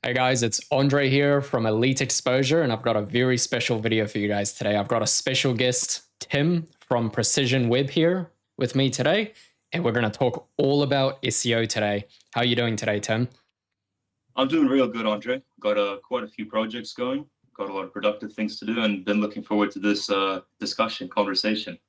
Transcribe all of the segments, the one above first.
Hey guys, it's Andre here from Elite Exposure, and I've got a very special video for you guys today. I've got a special guest, Tim from Precision Web here with me today, and we're going to talk all about SEO today. How are you doing today, Tim? I'm doing real good, Andre. Got quite a few projects going, got a lot of productive things to do, and been looking forward to this conversation.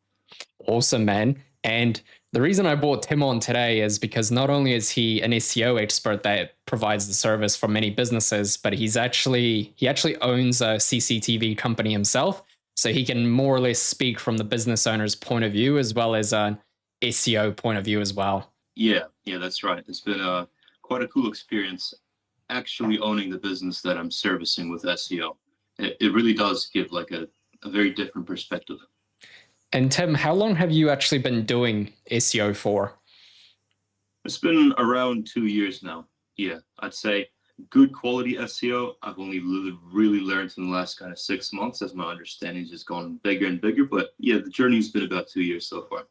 Awesome, man. And the reason I brought Tim on today is because not only is he an SEO expert that provides the service for many businesses, but he actually owns a CCTV company himself. So he can more or less speak from the business owner's point of view as well as an SEO point of view as well. Yeah, that's right. It's been quite a cool experience actually owning the business that I'm servicing with SEO. It really does give like a very different perspective. And Tim, how long have you actually been doing SEO for? It's been around 2 years now. Yeah, I'd say good quality SEO. I've only really learned in the last kind of 6 months as my understanding has just gone bigger and bigger. But yeah, the journey's been about 2 years so far.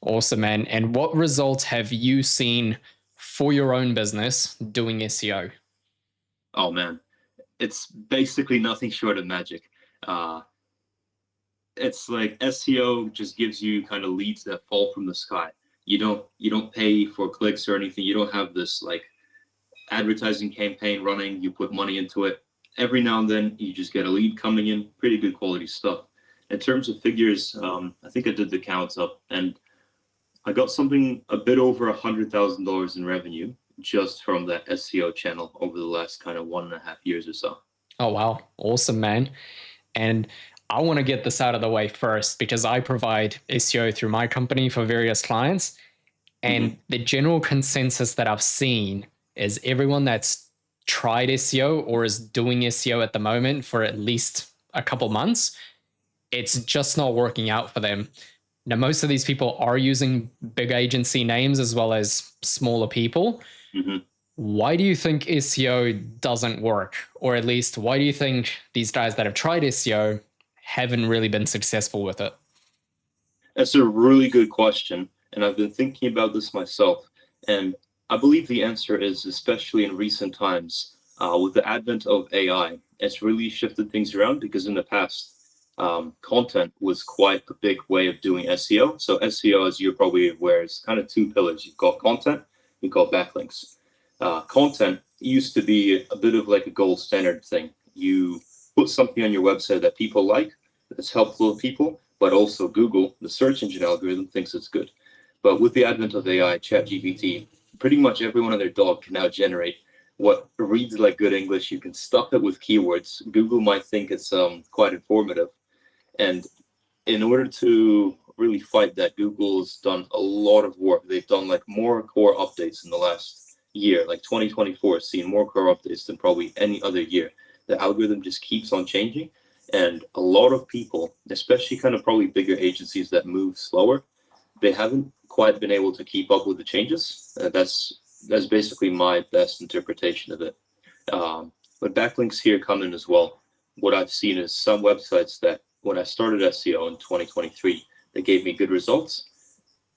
Awesome, man. And what results have you seen for your own business doing SEO? Oh man, it's basically nothing short of magic. It's like SEO just gives you kind of leads that fall from the sky. You don't pay for clicks or anything. You don't have this like advertising campaign running. You put money into it. Every now and then you just get a lead coming in. Pretty good quality stuff. In terms of figures, I think I did the counts up, and I got something a bit over $100,000 in revenue just from that SEO channel over the last kind of 1.5 years or so. Oh, wow. Awesome, man. And I want to get this out of the way first because I provide SEO through my company for various clients. And the general consensus that I've seen is everyone that's tried SEO or is doing SEO at the moment for at least a couple months, it's just not working out for them. Now, most of these people are using big agency names as well as smaller people. Why do you think SEO doesn't work? Or at least, why do you think these guys that have tried SEO haven't really been successful with it? That's a really good question. And I've been thinking about this myself. And I believe the answer is, especially in recent times, with the advent of AI, it's really shifted things around because in the past, content was quite a big way of doing SEO. So SEO, as you're probably aware, is kind of two pillars. You've got content, you've got backlinks. Content used to be a bit of like a gold standard thing. You put something on your website that people like, that's helpful to people, but also Google, the search engine algorithm, thinks it's good. But with the advent of AI, ChatGPT, pretty much everyone and their dog can now generate what reads like good English. You can stuff it with keywords. Google might think it's quite informative. And in order to really fight that, Google's done a lot of work. They've done like more core updates in the last year. Like 2024 has seen more core updates than probably any other year. The algorithm just keeps on changing. And a lot of people, especially kind of probably bigger agencies that move slower, they haven't quite been able to keep up with the changes. That's basically my best interpretation of it. But backlinks here come in as well. What I've seen is some websites that when I started SEO in 2023, they gave me good results.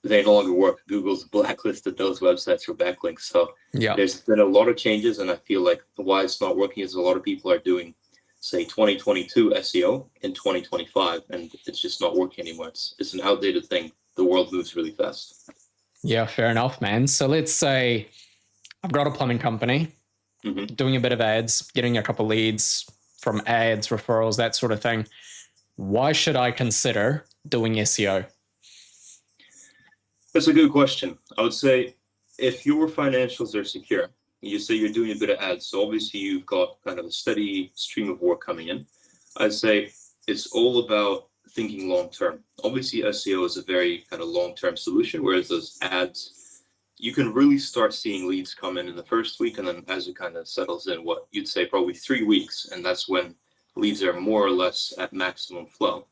They no longer work. Google's blacklisted those websites for backlinks. So there's been a lot of changes, and I feel like why it's not working is a lot of people are doing, say, 2022 SEO in 2025, and it's just not working anymore. It's an outdated thing. The world moves really fast. Yeah, fair enough, man. So let's say I've got a plumbing company, doing a bit of ads, getting a couple leads from ads, referrals, that sort of thing. Why should I consider doing SEO? That's a good question. I would say if your financials are secure, you say you're doing a bit of ads, so obviously you've got kind of a steady stream of work coming in. I'd say it's all about thinking long term. Obviously, SEO is a very kind of long term solution, whereas those ads, you can really start seeing leads come in the first week, and then as it kind of settles in, what you'd say probably 3 weeks, and that's when leads are more or less at maximum flow.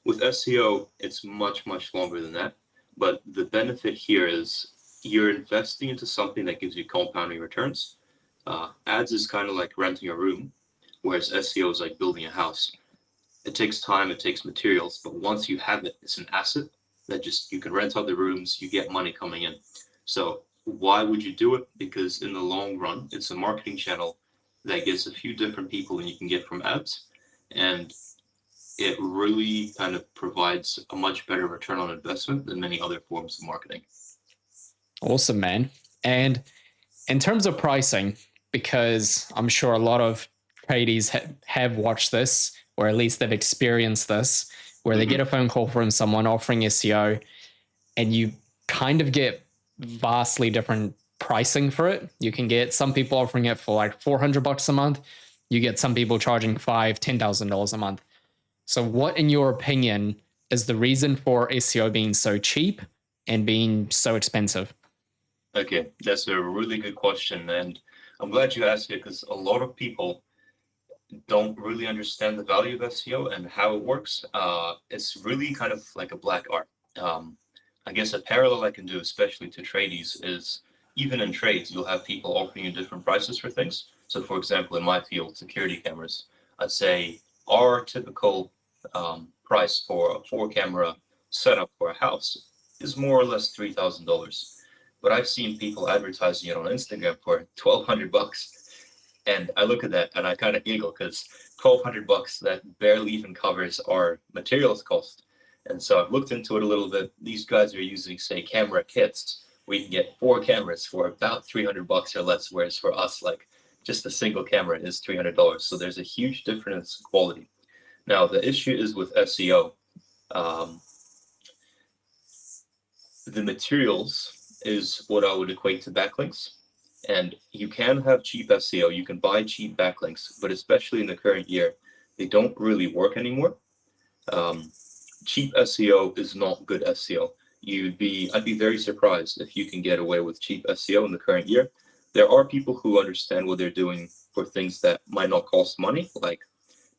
With SEO, it's much, much longer than that. But the benefit here is you're investing into something that gives you compounding returns. Ads is kind of like renting a room, whereas SEO is like building a house. It takes time, it takes materials, but once you have it, it's an asset that just you can rent out the rooms, you get money coming in. So why would you do it? Because in the long run, it's a marketing channel that gets a few different people than you can get from ads. And it really kind of provides a much better return on investment than many other forms of marketing. Awesome, man. And in terms of pricing, because I'm sure a lot of tradies have watched this, or at least they've experienced this, where they get a phone call from someone offering SEO, and you kind of get vastly different pricing for it. You can get some people offering it for like $400 a month. You get some people charging $10,000 a month. So, what, in your opinion, is the reason for SEO being so cheap and being so expensive? Okay, that's a really good question, and I'm glad you asked it because a lot of people don't really understand the value of SEO and how it works. It's really kind of like a black art. Um, I guess a parallel I can do, especially to tradies, is even in trades, you'll have people offering you different prices for things. So, for example, in my field, security cameras, I'd say our typical price for a 4 camera setup for a house is more or less $3,000. But I've seen people advertising it on Instagram for 1,200 bucks. And I look at that and I kind of giggle because 1,200 bucks, that barely even covers our materials cost. And so I've looked into it a little bit. These guys are using, say, camera kits. We can get 4 cameras for about 300 bucks or less, whereas for us, like just a single camera is $300. So there's a huge difference in quality. Now, the issue is with SEO. Um, the materials is what I would equate to backlinks. And you can have cheap SEO, you can buy cheap backlinks, but especially in the current year, they don't really work anymore. Um, Cheap SEO is not good SEO. I'd be very surprised if you can get away with cheap SEO in the current year. There are people who understand what they're doing for things that might not cost money, like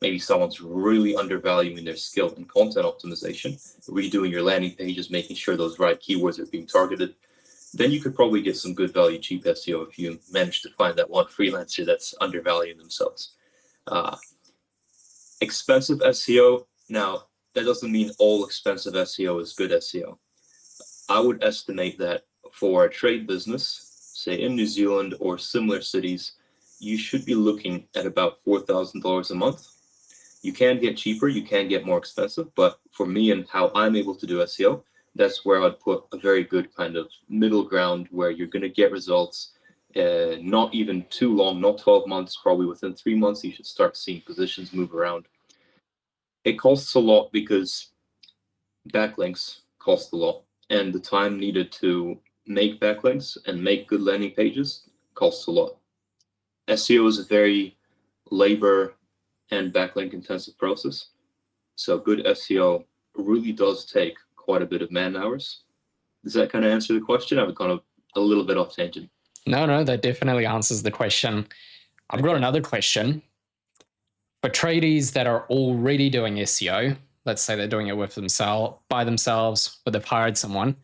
maybe someone's really undervaluing their skill in content optimization, redoing your landing pages, making sure those right keywords are being targeted. Then you could probably get some good value cheap SEO if you manage to find that one freelancer that's undervaluing themselves. Uh, Expensive SEO, now that doesn't mean all expensive SEO is good SEO. I would estimate that for a trade business, say in New Zealand or similar cities, you should be looking at about $4,000 a month. You can get cheaper, you can get more expensive, but for me and how I'm able to do SEO, that's where I'd put a very good kind of middle ground where you're going to get results. Not even too long, not 12 months, probably within 3 months, you should start seeing positions move around. It costs a lot because backlinks cost a lot, and the time needed to make backlinks and make good landing pages costs a lot. SEO is a very labor and backlink intensive process. So good SEO really does take quite a bit of man hours. Does that kind of answer the question? I've gone a little bit off tangent. No, that definitely answers the question. I've got another question. For tradies that are already doing SEO, let's say they're doing it with themselves, by themselves, or they've hired someone,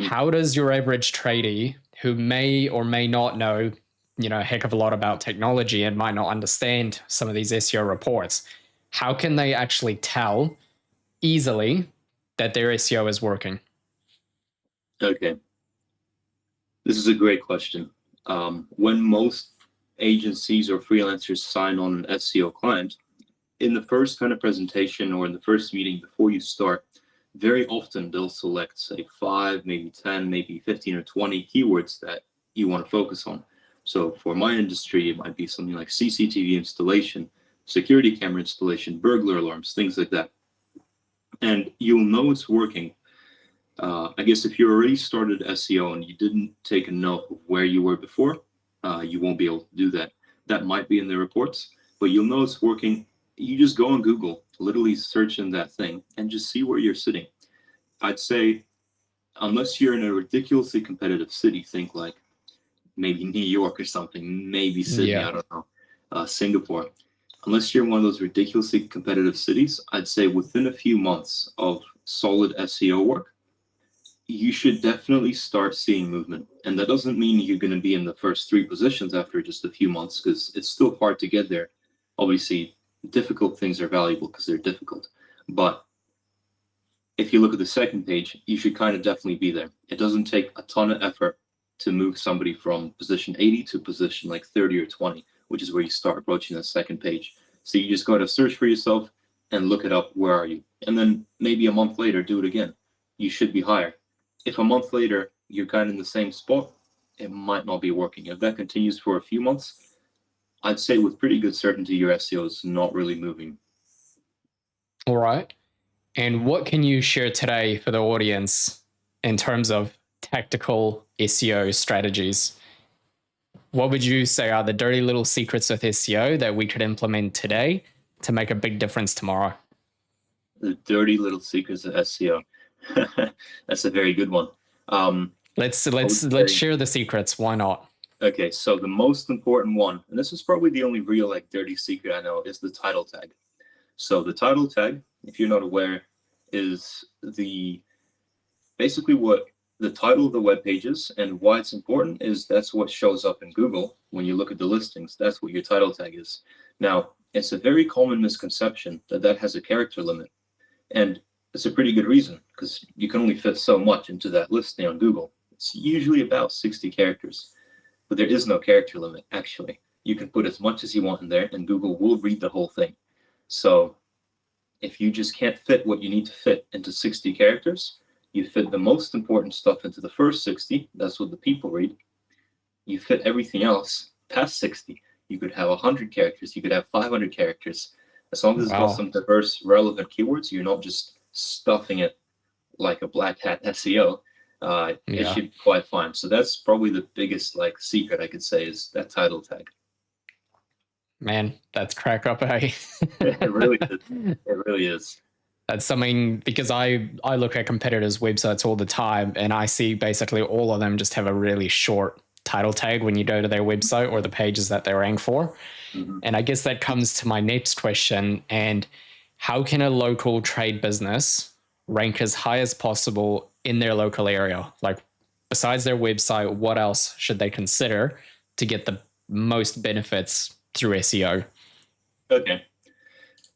how does your average tradie who may or may not know, a heck of a lot about technology and might not understand some of these SEO reports, how can they actually tell easily that their SEO is working? Okay. This is a great question. When most agencies or freelancers sign on an SEO client, in the first kind of presentation or in the first meeting before you start, very often they'll select, say, 5, maybe 10, maybe 15 or 20 keywords that you want to focus on. So for my industry, it might be something like CCTV installation, security camera installation, burglar alarms, things like that. And you'll know it's working. I guess if you already started SEO and you didn't take a note of where you were before, you won't be able to do that. That might be in the reports, but you'll know it's working. You just go on Google, literally search in that thing, and just see where you're sitting. I'd say, unless you're in a ridiculously competitive city, think like maybe New York or something, maybe Sydney, I don't know, Singapore. Unless you're in one of those ridiculously competitive cities, I'd say within a few months of solid SEO work, you should definitely start seeing movement. And that doesn't mean you're going to be in the first 3 positions after just a few months, because it's still hard to get there. Obviously, difficult things are valuable because they're difficult. But if you look at the second page, you should kind of definitely be there. It doesn't take a ton of effort to move somebody from position 80 to position like 30 or 20 which is where you start approaching the second page. So you just go to search for yourself and look it up, where are you? And then maybe a month later, do it again. You should be higher. If a month later, you're kind of in the same spot, it might not be working. If that continues for a few months, I'd say with pretty good certainty your SEO is not really moving. All right. And what can you share today for the audience in terms of tactical SEO strategies? What would you say are the dirty little secrets of SEO that we could implement today to make a big difference tomorrow? The dirty little secrets of SEO. That's a very good one. Let's share the secrets. Why not? Okay, so the most important one, and this is probably the only real like dirty secret I know, is the title tag. So the title tag, if you're not aware, is basically what the title of the web page is, and why it's important is that's what shows up in Google when you look at the listings. That's what your title tag is. Now, it's a very common misconception that that has a character limit, and it's a pretty good reason because you can only fit so much into that listing on Google. It's usually about 60 characters, but there is no character limit, actually. You can put as much as you want in there, and Google will read the whole thing. So if you just can't fit what you need to fit into 60 characters, you fit the most important stuff into the first 60. That's what the people read. You fit everything else past 60. You could have 100 characters. You could have 500 characters. As long as it's got some diverse, relevant keywords, you're not just stuffing it like a black hat SEO. It should be quite fine. So that's probably the biggest like secret I could say is that title tag. Man, that's crack up, eh? It really is. It really is. That's something, because I look at competitors' websites all the time and I see basically all of them just have a really short title tag when you go to their website or the pages that they rank for. Mm-hmm. And I guess that comes to my next question. And how can a local trade business rank as high as possible in their local area? Like, besides their website, what else should they consider to get the most benefits through SEO? Okay.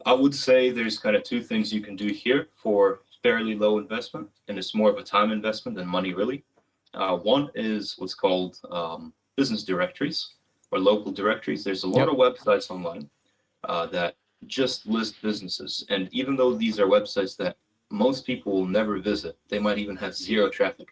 I would say there's kind of two things you can do here for fairly low investment, and it's more of a time investment than money, really. One is what's called business directories or local directories. There's a lot of websites online that just list businesses. And even though these are websites that most people will never visit, they might even have zero traffic.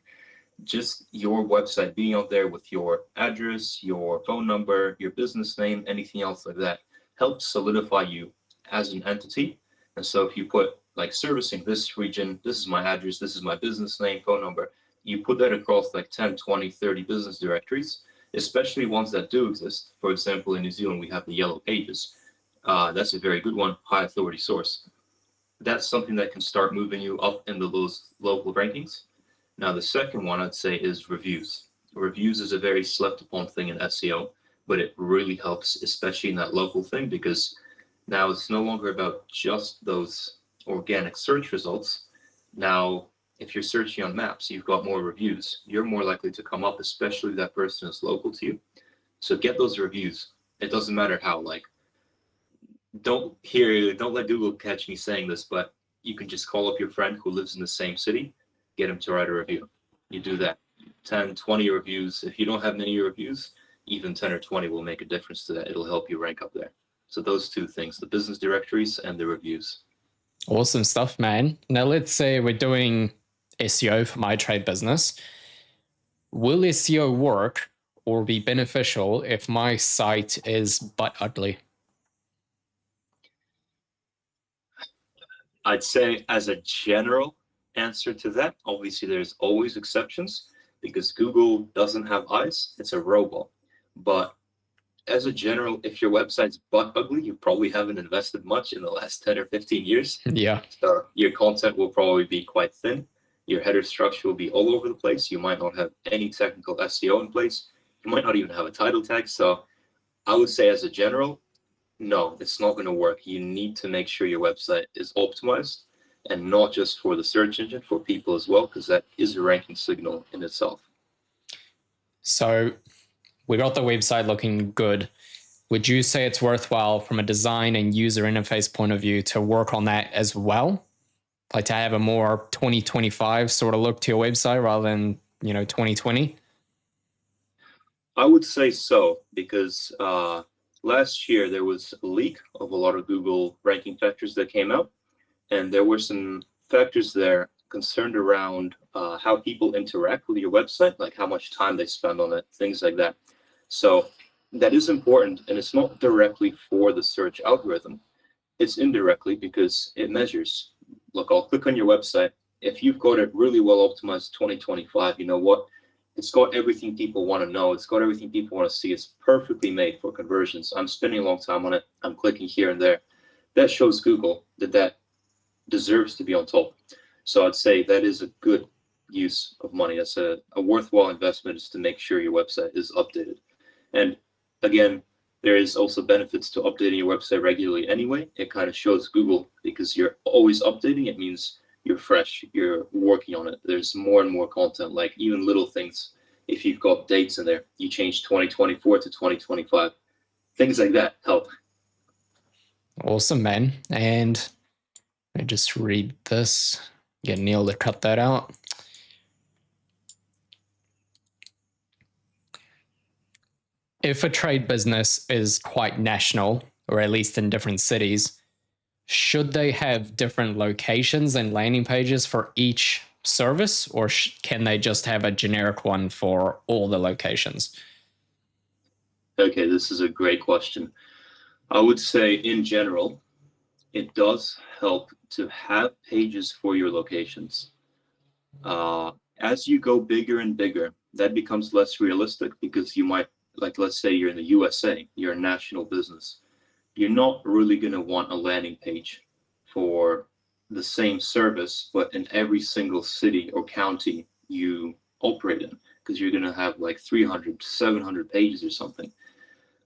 Just your website being out there with your address, your phone number, your business name, anything else like that helps solidify you as an entity. And so if you put like servicing this region, this is my address, this is my business name, phone number, you put that across like 10, 20, 30 business directories, especially ones that do exist. For example, in New Zealand, we have the Yellow Pages. That's a very good one, high authority source. That's something that can start moving you up in those local rankings. Now, the second one I'd say is reviews. Reviews is a very slept upon thing in SEO, but it really helps, especially in that local thing, because now it's no longer about just those organic search results. Now, if you're searching on maps, you've got more reviews. You're more likely to come up, especially if that person is local to you. So get those reviews. It doesn't matter how. Like, don't let Google catch me saying this, but you can just call up your friend who lives in the same city, get him to write a review. You do that. 10, 20 reviews. If you don't have many reviews, even 10 or 20 will make a difference to that. It'll help you rank up there. So those two things, the business directories and the reviews. Awesome stuff, man. Now, let's say we're doing SEO for my trade business. Will SEO work or be beneficial if my site is butt ugly? I'd say as a general answer to that, obviously there's always exceptions because Google doesn't have eyes. It's a robot. But as a general, if your website's butt ugly, you probably haven't invested much in the last 10 or 15 years. Yeah. So your content will probably be quite thin. Your header structure will be all over the place. You might not have any technical SEO in place. You might not even have a title tag. So I would say as a general, no, it's not going to work. You need to make sure your website is optimized and not just for the search engine, for people as well, because that is a ranking signal in itself. So we got the website looking good. Would you say it's worthwhile from a design and user interface point of view to work on that as well? Like to have a more 2025 sort of look to your website rather than, 2020? I would say so, because last year there was a leak of a lot of Google ranking factors that came out, and there were some factors there concerned around how people interact with your website, like how much time they spend on it, things like that. So that is important, and it's not directly for the search algorithm. It's indirectly because it measures. Look, I'll click on your website. If you've got it really well optimized 2025, you know what? It's got everything people want to know. It's got everything people want to see. It's perfectly made for conversions. I'm spending a long time on it. I'm clicking here and there. That shows Google that that deserves to be on top. So I'd say that is a good use of money. That's a worthwhile investment, is to make sure your website is updated. And again, there is also benefits to updating your website regularly anyway. It kind of shows Google, because you're always updating, it means you're fresh, you're working on it. There's more and more content, like even little things. If you've got dates in there, you change 2024 to 2025. Things like that help. Awesome, man. And let me just read this. Get Neil to cut that out. If a trade business is quite national, or at least in different cities, should they have different locations and landing pages for each service, or can they just have a generic one for all the locations? Okay, this is a great question. I would say in general, it does help to have pages for your locations. As you go bigger and bigger, that becomes less realistic, because you might, like, let's say you're in the USA, you're a national business. You're not really going to want a landing page for the same service, but in every single city or county you operate in, because you're going to have like 300, 700 pages or something.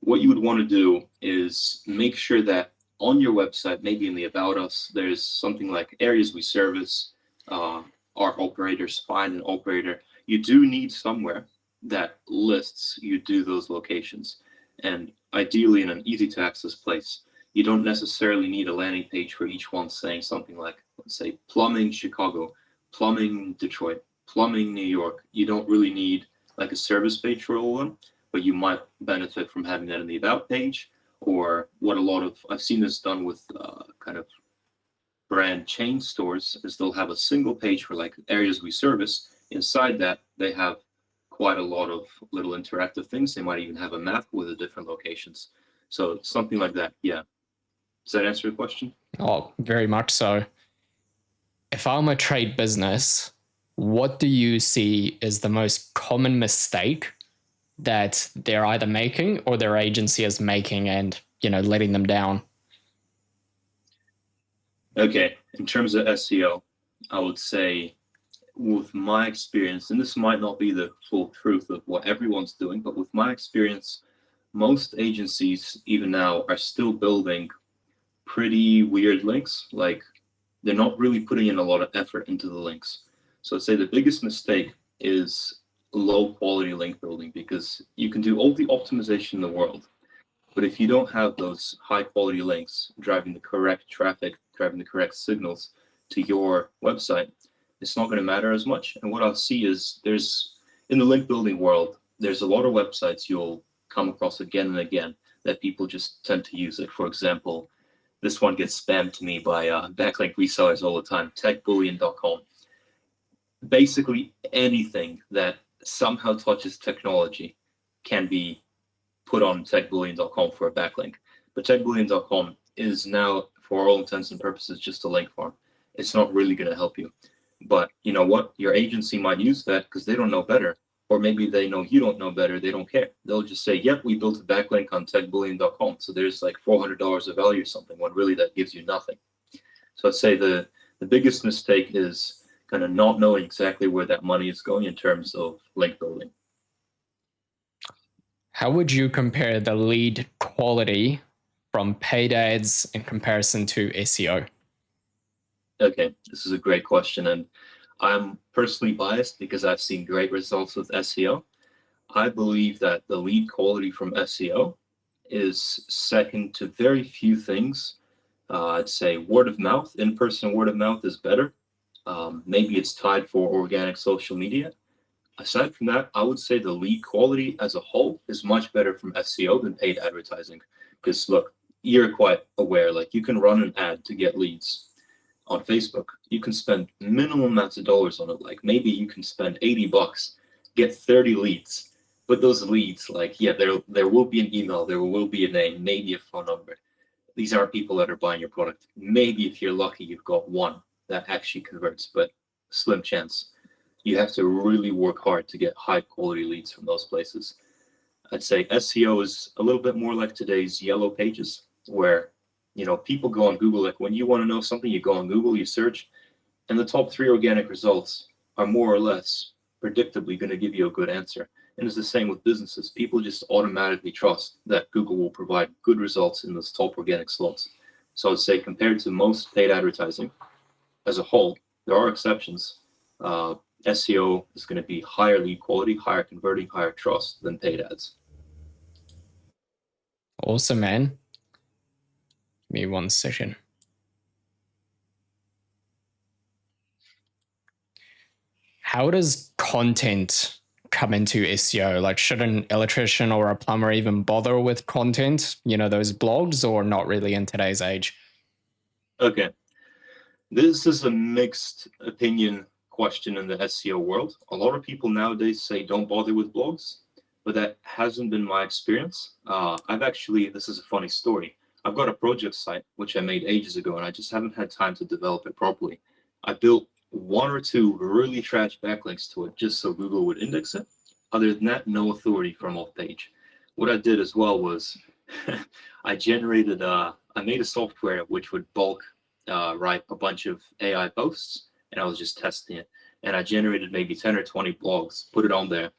What you would want to do is make sure that on your website, maybe in the About Us, there's something like areas we service, our operators, find an operator. You do need somewhere that lists you do those locations, and ideally in an easy to access place. You don't necessarily need a landing page for each one saying something like, let's say, plumbing Chicago, plumbing Detroit, plumbing New York. You don't really need like a service page for all of them, but you might benefit from having that in the About page. Or what a lot of, I've seen this done with kind of brand chain stores, is they'll have a single page for like areas we service. Inside that, they have quite a lot of little interactive things. They might even have a map with the different locations. So something like that, yeah. Does that answer your question? Oh, very much so. If I'm a trade business, what do you see is the most common mistake that they're either making or their agency is making and, letting them down? Okay, in terms of SEO, I would say, with my experience, and this might not be the full truth of what everyone's doing, but with my experience, most agencies, even now, are still building pretty weird links. Like, they're not really putting in a lot of effort into the links. So I'd say the biggest mistake is low quality link building, because you can do all the optimization in the world, but if you don't have those high quality links driving the correct traffic, driving the correct signals to your website, it's not going to matter as much. And what I'll see is, in the link building world, there's a lot of websites you'll come across again and again that people just tend to use. Like, for example, this one gets spammed to me by backlink resellers all the time, techbullion.com. Basically anything that somehow touches technology can be put on techbullion.com for a backlink. But techbullion.com is now, for all intents and purposes, just a link farm. It's not really going to help you. But you know what? Your agency might use that because they don't know better. Or maybe they know you don't know better. They don't care. They'll just say, yep, we built a backlink on techbullion.com. So there's like $400 of value or something, when really that gives you nothing. So I'd say the biggest mistake is kind of not knowing exactly where that money is going in terms of link building. How would you compare the lead quality from paid ads in comparison to SEO? Okay, this is a great question, and I'm personally biased because I've seen great results with SEO. I believe that the lead quality from SEO is second to very few things. I'd say word of mouth, in-person word of mouth is better. Maybe it's tied for organic social media. Aside from that, I would say the lead quality as a whole is much better from SEO than paid advertising, Because look, you're quite aware, like you can run an ad to get leads on Facebook. You can spend minimum amounts of dollars on it. Like maybe you can spend $80, get 30 leads. But those leads, like, yeah, there will be an email, there will be a name, maybe a phone number. These are people that are buying your product. Maybe if you're lucky, you've got one that actually converts, but slim chance. You have to really work hard to get high quality leads from those places. I'd say SEO is a little bit more like today's yellow pages, where people go on Google. Like when you want to know something, you go on Google, you search, and the top 3 organic results are more or less predictably going to give you a good answer. And it's the same with businesses. People just automatically trust that Google will provide good results in those top organic slots. So I'd say compared to most paid advertising as a whole, there are exceptions. SEO is going to be higher lead quality, higher converting, higher trust than paid ads. Awesome, man. Give me 1 second. How does content come into SEO? Like, should an electrician or a plumber even bother with content, those blogs, or not really in today's age? Okay. This is a mixed opinion question in the SEO world. A lot of people nowadays say don't bother with blogs, but that hasn't been my experience. This is a funny story. I've got a project site which I made ages ago, and I just haven't had time to develop it properly. I built 1 or 2 really trash backlinks to it just so Google would index it. Other than that, no authority from off page. What I did as well was I made a software which would bulk write a bunch of AI posts, and I was just testing it. And I generated maybe 10 or 20 blogs, put it on there.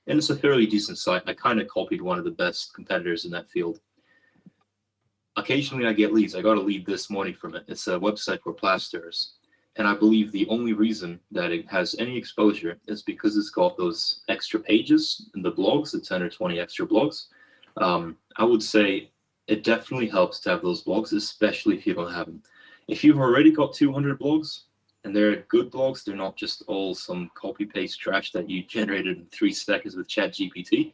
And it's a fairly decent site. I kind of copied one of the best competitors in that field. Occasionally I get leads. I got a lead this morning from it. It's a website for plasterers. And I believe the only reason that it has any exposure is because it's got those extra pages in the blogs, the 10 or 20 extra blogs. I would say it definitely helps to have those blogs, especially if you don't have them. If you've already got 200 blogs, and they're good blogs, they're not just all some copy-paste trash that you generated in 3 seconds with ChatGPT,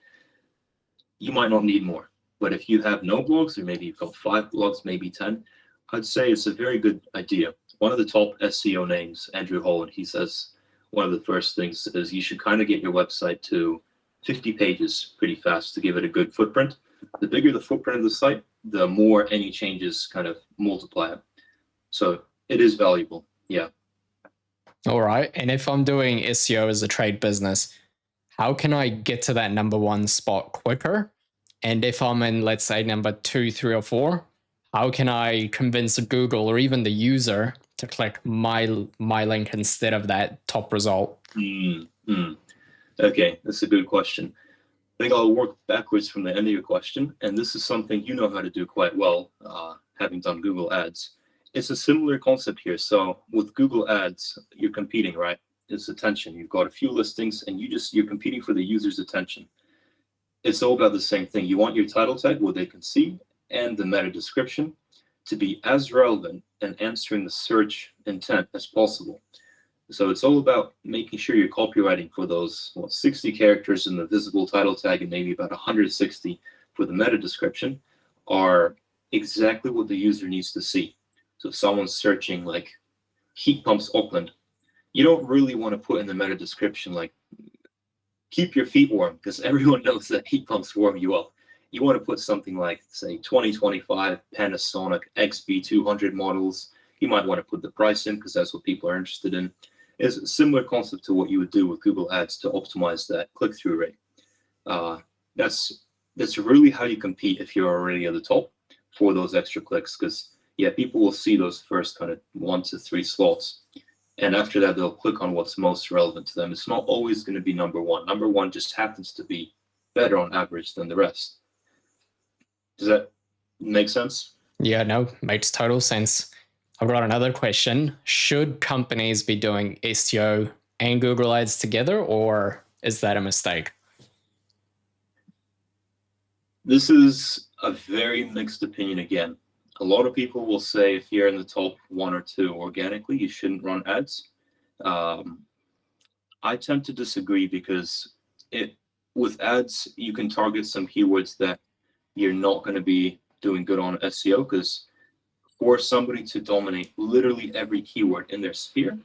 you might not need more. But if you have no blogs, or maybe you've got 5 blogs, maybe 10, I'd say it's a very good idea. One of the top SEO names, Andrew Holland, he says one of the first things is you should kind of get your website to 50 pages pretty fast to give it a good footprint. The bigger the footprint of the site, the more any changes kind of multiply it. So it is valuable, yeah. All right. And if I'm doing SEO as a trade business, how can I get to that number 1 spot quicker? And if I'm in, let's say, number 2, 3, or 4, how can I convince Google or even the user to click my link instead of that top result? Okay, that's a good question. I think I'll work backwards from the end of your question, and this is something you know how to do quite well, having done Google Ads. It's a similar concept here. So with Google Ads, you're competing, right? It's attention. You've got a few listings, and you're competing for the user's attention. It's all about the same thing. You want your title tag, what they can see, and the meta description to be as relevant and answering the search intent as possible. So it's all about making sure you're copywriting for those 60 characters in the visible title tag and maybe about 160 for the meta description are exactly what the user needs to see. So if someone's searching like heat pumps Auckland, you don't really want to put in the meta description like keep your feet warm, because everyone knows that heat pumps warm you up. You want to put something like, say, 2025 Panasonic XB200 models. You might want to put the price in because that's what people are interested in. It's a similar concept to what you would do with Google Ads to optimize that click-through rate. That's really how you compete if you're already at the top for those extra clicks, because yeah, people will see those first kind of 1 to 3 slots, and after that they'll click on what's most relevant to them. It's not always going to be number 1. Number 1 just happens to be better on average than the rest. Does that make sense? Yeah, no, makes total sense. I've got another question. Should companies be doing SEO and Google Ads together, or is that a mistake? This is a very mixed opinion again. A lot of people will say if you're in the top 1 or 2 organically, you shouldn't run ads. I tend to disagree because with ads, you can target some keywords that you're not going to be doing good on SEO, because for somebody to dominate literally every keyword in their sphere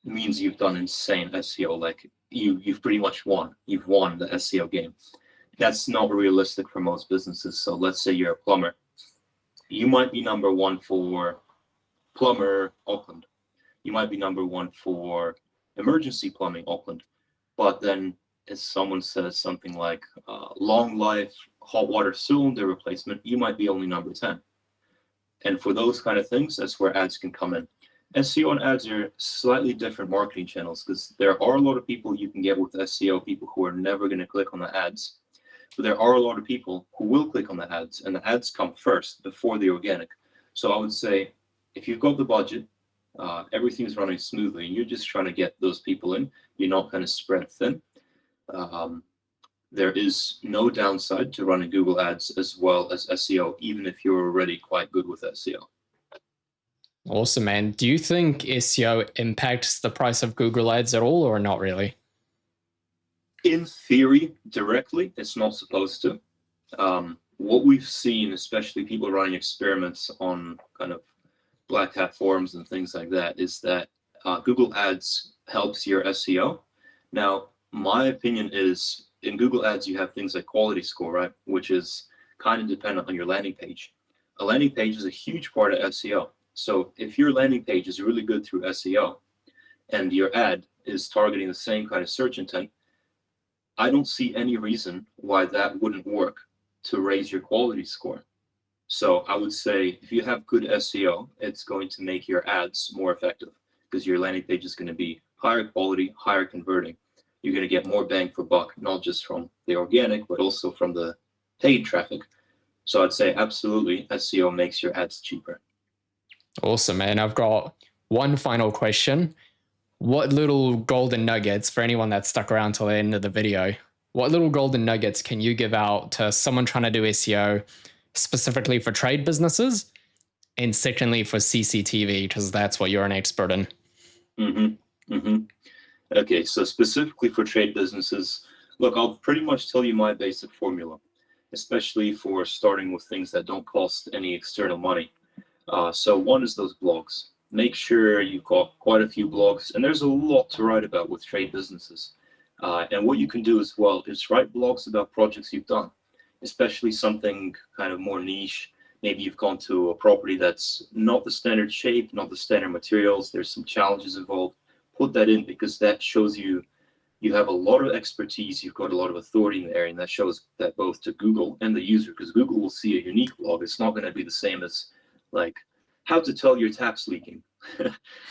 means you've done insane SEO. Like you've pretty much won. You've won the SEO game. That's not realistic for most businesses. So let's say you're a plumber. You might be number one for plumber Auckland. You might be number one for emergency plumbing Auckland. But then if someone says something like long life hot water cylinder replacement, you might be only number 10. And for those kind of things, that's where ads can come in. SEO and ads are slightly different marketing channels, because there are a lot of people you can get with SEO, people who are never going to click on the ads. But there are a lot of people who will click on the ads, and the ads come first before the organic. So I would say if you've got the budget, everything's running smoothly, and you're just trying to get those people in, you're not kind of spread thin. There is no downside to running Google ads as well as SEO, even if you're already quite good with SEO. Awesome, man. Do you think SEO impacts the price of Google ads at all, or not really? In theory, directly, it's not supposed to. What we've seen, especially people running experiments on kind of black hat forums and things like that, is that Google ads helps your SEO. Now, my opinion is in Google ads, you have things like quality score, right? Which is kind of dependent on your landing page. A landing page is a huge part of SEO. So if your landing page is really good through SEO and your ad is targeting the same kind of search intent, I don't see any reason why that wouldn't work to raise your quality score. So I would say if you have good SEO, it's going to make your ads more effective, because your landing page is going to be higher quality, higher converting. You're going to get more bang for buck, not just from the organic, but also from the paid traffic. So I'd say absolutely, SEO makes your ads cheaper. Awesome, man. I've got one final question. What little golden nuggets, for anyone that's stuck around till the end of the video, what little golden nuggets can you give out to someone trying to do SEO specifically for trade businesses, and secondly for CCTV, because that's what you're an expert in? Okay, so specifically for trade businesses, look, I'll pretty much tell you my basic formula, especially for starting with things that don't cost any external money. So one is those blogs. Make sure you've got quite a few blogs, and there's a lot to write about with trade businesses. And what you can do as well is write blogs about projects you've done, especially something kind of more niche. Maybe you've gone to a property that's not the standard shape, not the standard materials, there's some challenges involved. Put that in, because that shows you have a lot of expertise, you've got a lot of authority in the area, and that shows that both to Google and the user, because Google will see a unique blog. It's not going to be the same as like how to tell your taps leaking.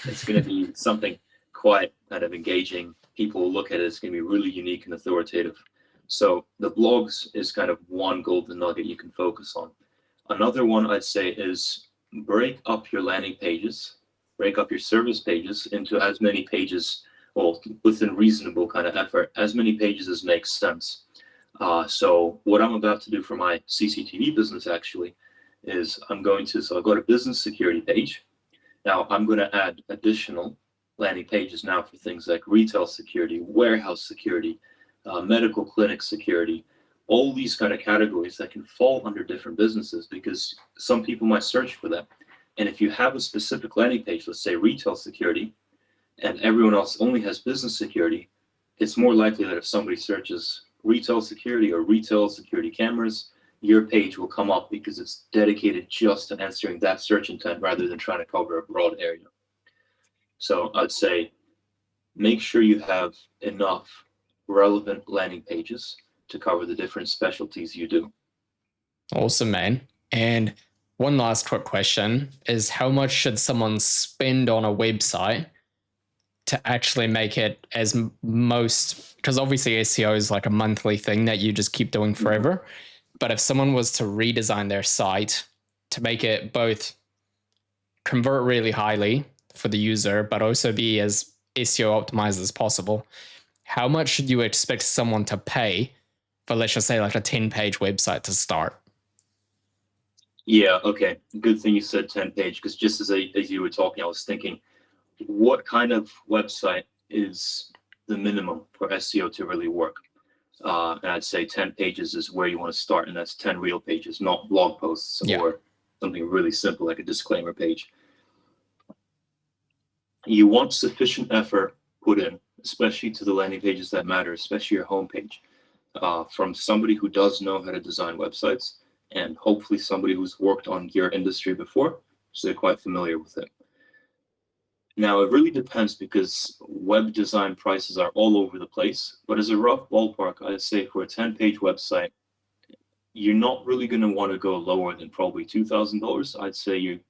It's going to be something quite kind of engaging. People will look at it, it's going to be really unique and authoritative. So the blogs is kind of one golden nugget you can focus on. Another one I'd say is break up your landing pages, break up your service pages into as many pages, well, within reasonable kind of effort, as many pages as makes sense. So what I'm about to do for my CCTV business actually is I've got a business security page. Now I'm going to add additional landing pages now for things like retail security, warehouse security, medical clinic security, all these kind of categories that can fall under different businesses, because some people might search for that. And if you have a specific landing page, let's say retail security, and everyone else only has business security, it's more likely that if somebody searches retail security or retail security cameras, your page will come up, because it's dedicated just to answering that search intent rather than trying to cover a broad area. So I'd say make sure you have enough relevant landing pages to cover the different specialties you do. Awesome, man. And one last quick question is, how much should someone spend on a website to actually make it as most, because obviously SEO is like a monthly thing that you just keep doing forever. But if someone was to redesign their site to make it both convert really highly for the user, but also be as SEO optimized as possible, how much should you expect someone to pay for, let's just say, like a 10-page website to start? Yeah, okay. Good thing you said 10-page, because just as you were talking, I was thinking, what kind of website is the minimum for SEO to really work? And I'd say 10 pages is where you want to start, and that's 10 real pages, not blog posts Yeah. or something really simple like a disclaimer page. You want sufficient effort put in, especially to the landing pages that matter, especially your homepage, from somebody who does know how to design websites, and hopefully somebody who's worked on your industry before, so they're quite familiar with it. Now, it really depends because web design prices are all over the place, but as a rough ballpark, I'd say for a 10-page website, you're not really going to want to go lower than probably $2,000. I'd say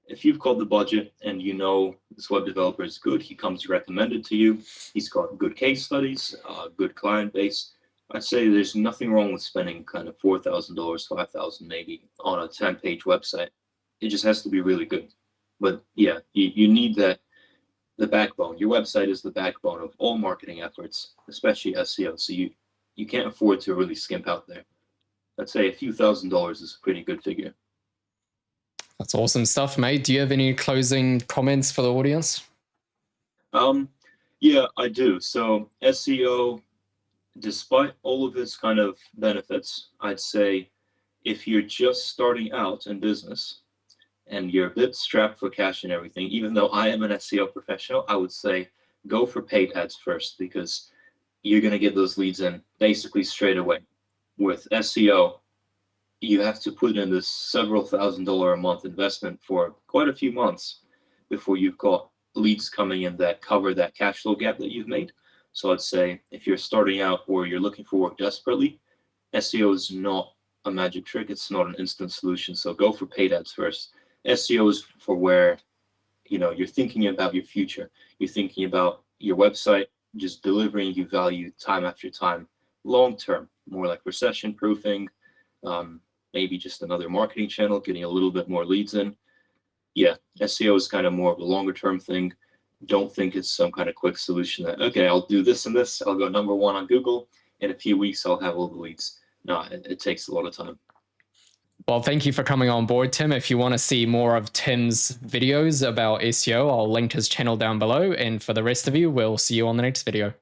if you've got the budget and you know this web developer is good, he comes recommended to you, he's got good case studies, good client base, I'd say there's nothing wrong with spending kind of $4,000, $5,000 maybe on a 10-page website. It just has to be really good. But yeah, you need the backbone. Your website is the backbone of all marketing efforts, especially SEO. So you can't afford to really skimp out there. I'd say a few $1,000s is a pretty good figure. That's awesome stuff, mate. Do you have any closing comments for the audience? Yeah, I do. So SEO, despite all of its kind of benefits, I'd say if you're just starting out in business and you're a bit strapped for cash and everything, even though I am an SEO professional, I would say go for paid ads first, because you're going to get those leads in basically straight away. With SEO, you have to put in this several $1,000s a month investment for quite a few months before you've got leads coming in that cover that cash flow gap that you've made. So I'd say if you're starting out or you're looking for work desperately, SEO is not a magic trick. It's not an instant solution. So go for paid ads first. SEO is for where you're thinking about your future. You're thinking about your website just delivering you value time after time, long term, more like recession proofing, maybe just another marketing channel, getting a little bit more leads in. Yeah, SEO is kind of more of a longer term thing. Don't think it's some kind of quick solution that, okay, I'll do this and this, I'll go number one on Google, in a few weeks I'll have all the leads. No, it takes a lot of time. Well, thank you for coming on board, Tim. If you want to see more of Tim's videos about SEO, I'll link his channel down below. And for the rest of you, we'll see you on the next video.